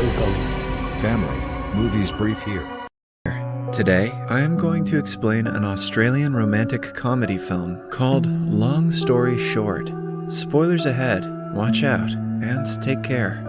welcome. Family, Moviesbrief here. Today, I am going to explain an Australian romantic comedy film called Long Story Short. Spoilers ahead, watch out, and take care.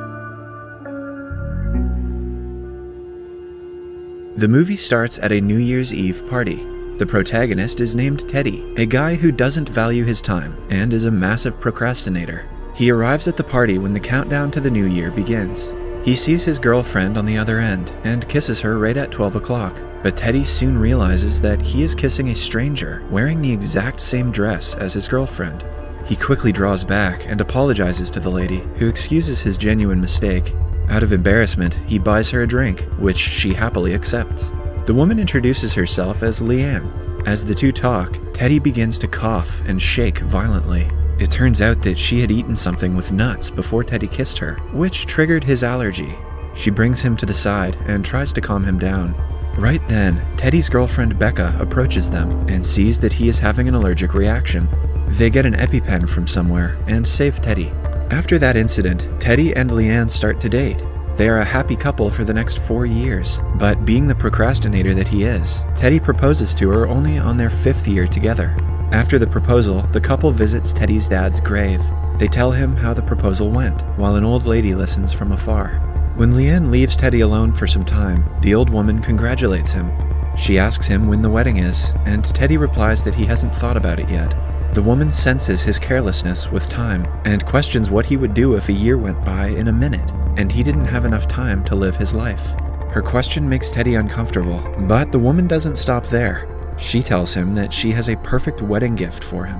The movie starts at a New Year's Eve party. The protagonist is named Teddy, a guy who doesn't value his time and is a massive procrastinator. He arrives at the party when the countdown to the new year begins. He sees his girlfriend on the other end and kisses her right at 12 o'clock. But Teddy soon realizes that he is kissing a stranger wearing the exact same dress as his girlfriend. He quickly draws back and apologizes to the lady, who excuses his genuine mistake. Out of embarrassment, he buys her a drink, which she happily accepts. The woman introduces herself as Leanne. As the two talk, Teddy begins to cough and shake violently. It turns out that she had eaten something with nuts before Teddy kissed her, which triggered his allergy. She brings him to the side and tries to calm him down. Right then, Teddy's girlfriend Becca approaches them and sees that he is having an allergic reaction. They get an EpiPen from somewhere and save Teddy. After that incident, Teddy and Leanne start to date. They are a happy couple for the next 4 years, but being the procrastinator that he is, Teddy proposes to her only on their 5th year together. After the proposal, the couple visits Teddy's dad's grave. They tell him how the proposal went, while an old lady listens from afar. When Leanne leaves Teddy alone for some time, the old woman congratulates him. She asks him when the wedding is, and Teddy replies that he hasn't thought about it yet. The woman senses his carelessness with time and questions what he would do if a year went by in a minute, and he didn't have enough time to live his life. Her question makes Teddy uncomfortable, but the woman doesn't stop there. She tells him that she has a perfect wedding gift for him.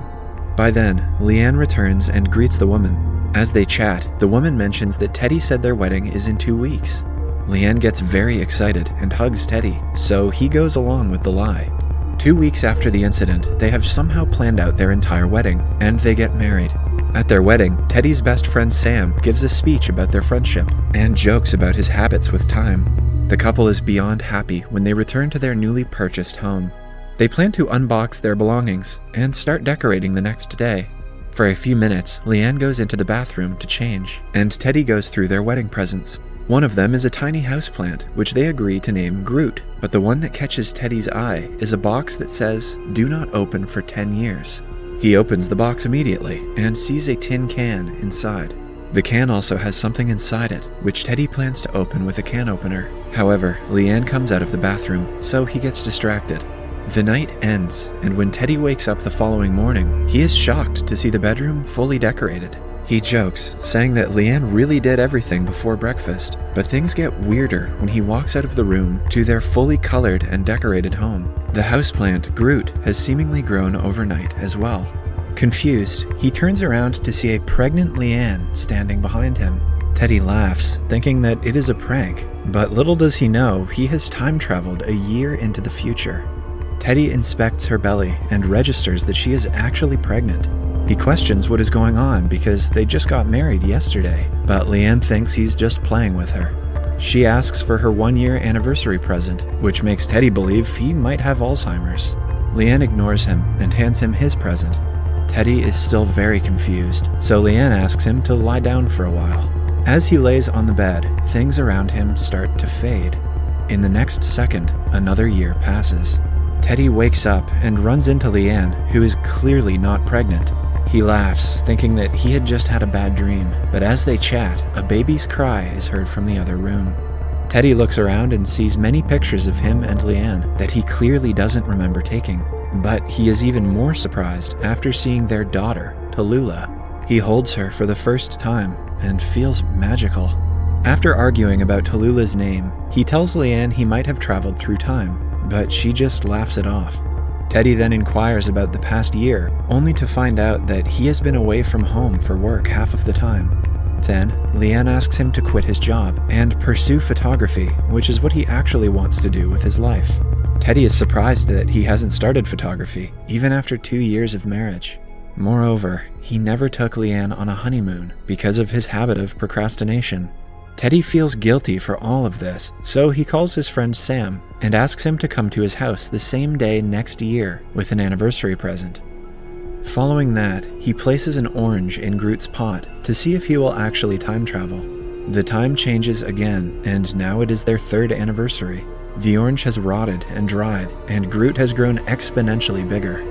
By then, Leanne returns and greets the woman. As they chat, the woman mentions that Teddy said their wedding is in 2 weeks. Leanne gets very excited and hugs Teddy, so he goes along with the lie. 2 weeks after the incident, they have somehow planned out their entire wedding, and they get married. At their wedding, Teddy's best friend Sam gives a speech about their friendship and jokes about his habits with time. The couple is beyond happy when they return to their newly purchased home. They plan to unbox their belongings and start decorating the next day. For a few minutes, Leanne goes into the bathroom to change, and Teddy goes through their wedding presents. One of them is a tiny houseplant, which they agree to name Groot, but the one that catches Teddy's eye is a box that says, "Do not open for 10 years. He opens the box immediately and sees a tin can inside. The can also has something inside it, which Teddy plans to open with a can opener. However, Leanne comes out of the bathroom, so he gets distracted. The night ends, and when Teddy wakes up the following morning, he is shocked to see the bedroom fully decorated. He jokes, saying that Leanne really did everything before breakfast, but things get weirder when he walks out of the room to their fully colored and decorated home. The houseplant, Groot, has seemingly grown overnight as well. Confused, he turns around to see a pregnant Leanne standing behind him. Teddy laughs, thinking that it is a prank, but little does he know he has time traveled a year into the future. Teddy inspects her belly and registers that she is actually pregnant. He questions what is going on because they just got married yesterday, but Leanne thinks he's just playing with her. She asks for her 1-year anniversary present, which makes Teddy believe he might have Alzheimer's. Leanne ignores him and hands him his present. Teddy is still very confused, so Leanne asks him to lie down for a while. As he lays on the bed, things around him start to fade. In the next second, another year passes. Teddy wakes up and runs into Leanne, who is clearly not pregnant. He laughs, thinking that he had just had a bad dream, but as they chat, a baby's cry is heard from the other room. Teddy looks around and sees many pictures of him and Leanne that he clearly doesn't remember taking, but he is even more surprised after seeing their daughter, Tallulah. He holds her for the first time and feels magical. After arguing about Tallulah's name, he tells Leanne he might have traveled through time, but she just laughs it off. Teddy then inquires about the past year, only to find out that he has been away from home for work half of the time. Then, Leanne asks him to quit his job and pursue photography, which is what he actually wants to do with his life. Teddy is surprised that he hasn't started photography, even after 2 years of marriage. Moreover, he never took Leanne on a honeymoon because of his habit of procrastination. Teddy feels guilty for all of this, so he calls his friend Sam and asks him to come to his house the same day next year with an anniversary present. Following that, he places an orange in Groot's pot to see if he will actually time travel. The time changes again, and now it is their 3rd anniversary. The orange has rotted and dried, and Groot has grown exponentially bigger.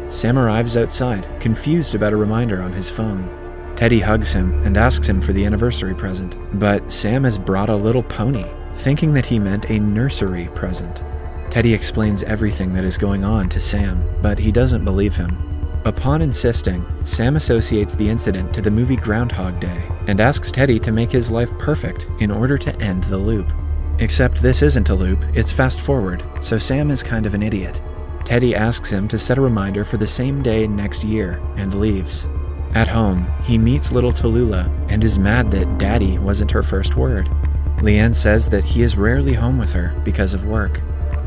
Sam arrives outside, confused about a reminder on his phone. Teddy hugs him and asks him for the anniversary present, but Sam has brought a little pony, thinking that he meant a nursery present. Teddy explains everything that is going on to Sam, but he doesn't believe him. Upon insisting, Sam associates the incident to the movie Groundhog Day and asks Teddy to make his life perfect in order to end the loop. Except this isn't a loop, it's fast forward, so Sam is kind of an idiot. Teddy asks him to set a reminder for the same day next year and leaves. At home, he meets little Tallulah and is mad that daddy wasn't her first word. Leanne says that he is rarely home with her because of work.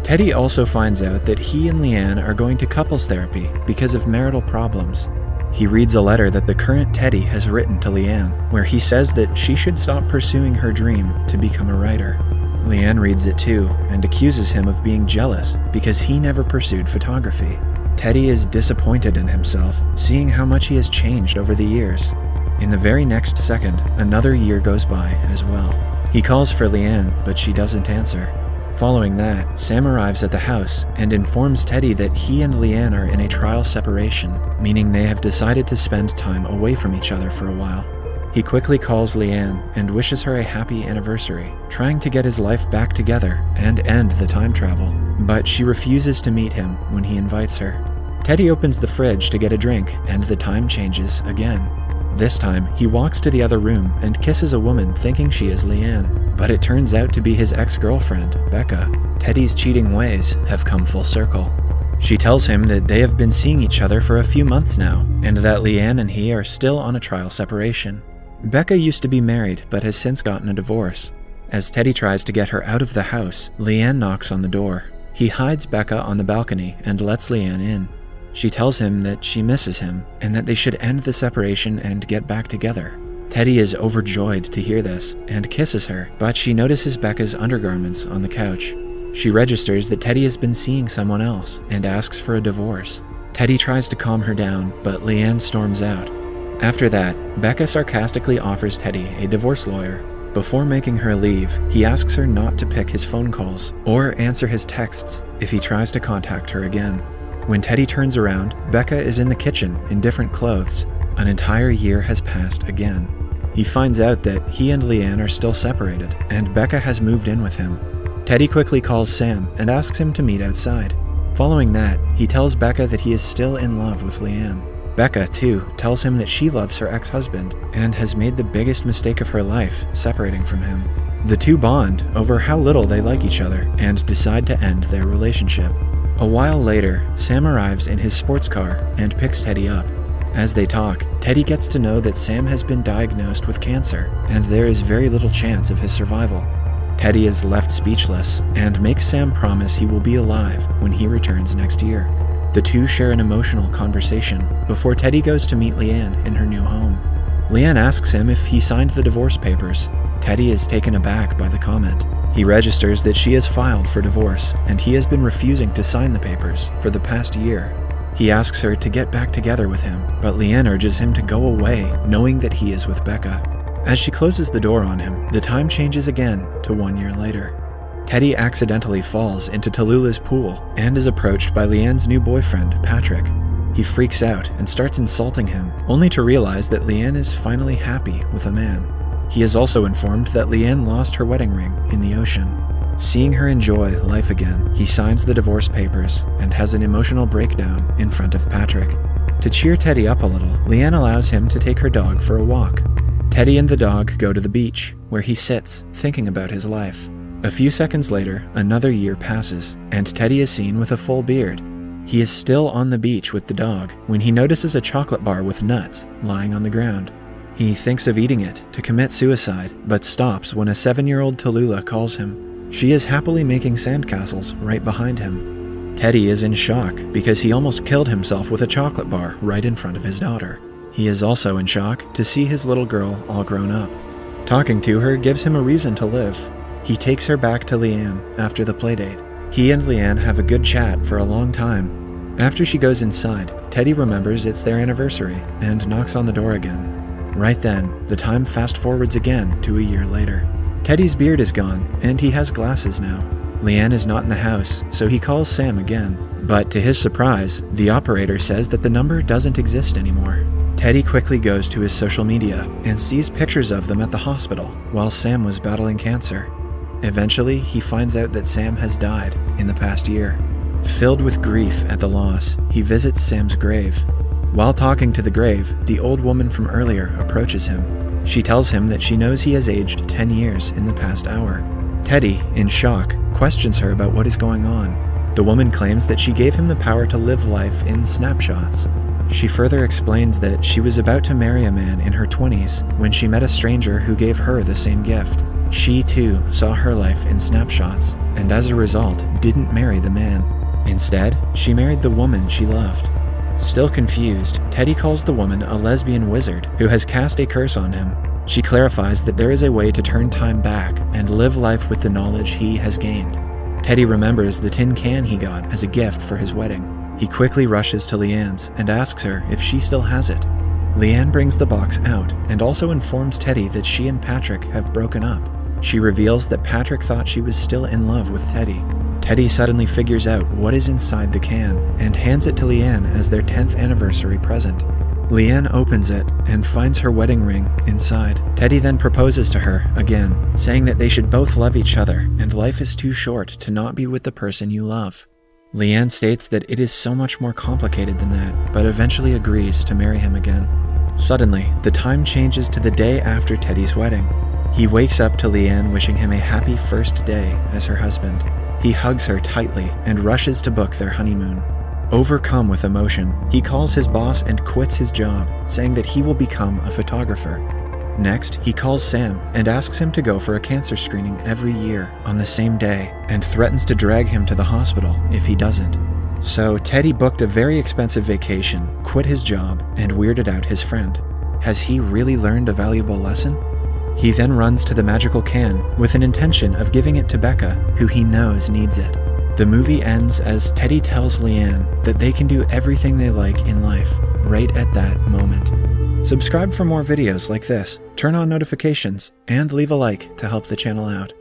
Teddy also finds out that he and Leanne are going to couples therapy because of marital problems. He reads a letter that the current Teddy has written to Leanne, where he says that she should stop pursuing her dream to become a writer. Leanne reads it too and accuses him of being jealous because he never pursued photography. Teddy is disappointed in himself, seeing how much he has changed over the years. In the very next second, another year goes by as well. He calls for Leanne, but she doesn't answer. Following that, Sam arrives at the house and informs Teddy that he and Leanne are in a trial separation, meaning they have decided to spend time away from each other for a while. He quickly calls Leanne and wishes her a happy anniversary, trying to get his life back together and end the time travel, but she refuses to meet him when he invites her. Teddy opens the fridge to get a drink, and the time changes again. This time, he walks to the other room and kisses a woman thinking she is Leanne, but it turns out to be his ex-girlfriend, Becca. Teddy's cheating ways have come full circle. She tells him that they have been seeing each other for a few months now, and that Leanne and he are still on a trial separation. Becca used to be married, but has since gotten a divorce. As Teddy tries to get her out of the house, Leanne knocks on the door. He hides Becca on the balcony and lets Leanne in. She tells him that she misses him, and that they should end the separation and get back together. Teddy is overjoyed to hear this, and kisses her, but she notices Becca's undergarments on the couch. She registers that Teddy has been seeing someone else, and asks for a divorce. Teddy tries to calm her down, but Leanne storms out. After that, Becca sarcastically offers Teddy a divorce lawyer. Before making her leave, he asks her not to pick his phone calls, or answer his texts if he tries to contact her again. When Teddy turns around, Becca is in the kitchen in different clothes. An entire year has passed again. He finds out that he and Leanne are still separated, and Becca has moved in with him. Teddy quickly calls Sam and asks him to meet outside. Following that, he tells Becca that he is still in love with Leanne. Becca, too, tells him that she loves her ex-husband and has made the biggest mistake of her life, separating from him. The two bond over how little they like each other and decide to end their relationship. A while later, Sam arrives in his sports car and picks Teddy up. As they talk, Teddy gets to know that Sam has been diagnosed with cancer, and there is very little chance of his survival. Teddy is left speechless and makes Sam promise he will be alive when he returns next year. The two share an emotional conversation before Teddy goes to meet Leanne in her new home. Leanne asks him if he signed the divorce papers. Teddy is taken aback by the comment. He registers that she has filed for divorce, and he has been refusing to sign the papers for the past year. He asks her to get back together with him, but Leanne urges him to go away, knowing that he is with Becca. As she closes the door on him, the time changes again to 1 year later. Teddy accidentally falls into Tallulah's pool and is approached by Leanne's new boyfriend, Patrick. He freaks out and starts insulting him, only to realize that Leanne is finally happy with a man. He is also informed that Leanne lost her wedding ring in the ocean. Seeing her enjoy life again, he signs the divorce papers and has an emotional breakdown in front of Patrick. To cheer Teddy up a little, Leanne allows him to take her dog for a walk. Teddy and the dog go to the beach, where he sits, thinking about his life. A few seconds later, another year passes, and Teddy is seen with a full beard. He is still on the beach with the dog when he notices a chocolate bar with nuts lying on the ground. He thinks of eating it to commit suicide, but stops when a 7-year-old Tallulah calls him. She is happily making sandcastles right behind him. Teddy is in shock because he almost killed himself with a chocolate bar right in front of his daughter. He is also in shock to see his little girl all grown up. Talking to her gives him a reason to live. He takes her back to Leanne after the playdate. He and Leanne have a good chat for a long time. After she goes inside, Teddy remembers it's their anniversary and knocks on the door again. Right then, the time fast forwards again to a year later. Teddy's beard is gone, and he has glasses now. Leanne is not in the house, so he calls Sam again. But to his surprise, the operator says that the number doesn't exist anymore. Teddy quickly goes to his social media and sees pictures of them at the hospital while Sam was battling cancer. Eventually, he finds out that Sam has died in the past year. Filled with grief at the loss, he visits Sam's grave. While talking to the grave, the old woman from earlier approaches him. She tells him that she knows he has aged 10 years in the past hour. Teddy, in shock, questions her about what is going on. The woman claims that she gave him the power to live life in snapshots. She further explains that she was about to marry a man in her 20s when she met a stranger who gave her the same gift. She too saw her life in snapshots, and as a result, didn't marry the man. Instead, she married the woman she loved. Still confused, Teddy calls the woman a lesbian wizard who has cast a curse on him. She clarifies that there is a way to turn time back and live life with the knowledge he has gained. Teddy remembers the tin can he got as a gift for his wedding. He quickly rushes to Leanne's and asks her if she still has it. Leanne brings the box out and also informs Teddy that she and Patrick have broken up. She reveals that Patrick thought she was still in love with Teddy. Teddy suddenly figures out what is inside the can and hands it to Leanne as their 10th anniversary present. Leanne opens it and finds her wedding ring inside. Teddy then proposes to her again, saying that they should both love each other and life is too short to not be with the person you love. Leanne states that it is so much more complicated than that, but eventually agrees to marry him again. Suddenly, the time changes to the day after Teddy's wedding. He wakes up to Leanne wishing him a happy first day as her husband. He hugs her tightly and rushes to book their honeymoon. Overcome with emotion, he calls his boss and quits his job, saying that he will become a photographer. Next, he calls Sam and asks him to go for a cancer screening every year on the same day and threatens to drag him to the hospital if he doesn't. So Teddy booked a very expensive vacation, quit his job, and weirded out his friend. Has he really learned a valuable lesson? He then runs to the magical can with an intention of giving it to Becca, who he knows needs it. The movie ends as Teddy tells Leanne that they can do everything they like in life, right at that moment. Subscribe for more videos like this, turn on notifications, and leave a like to help the channel out.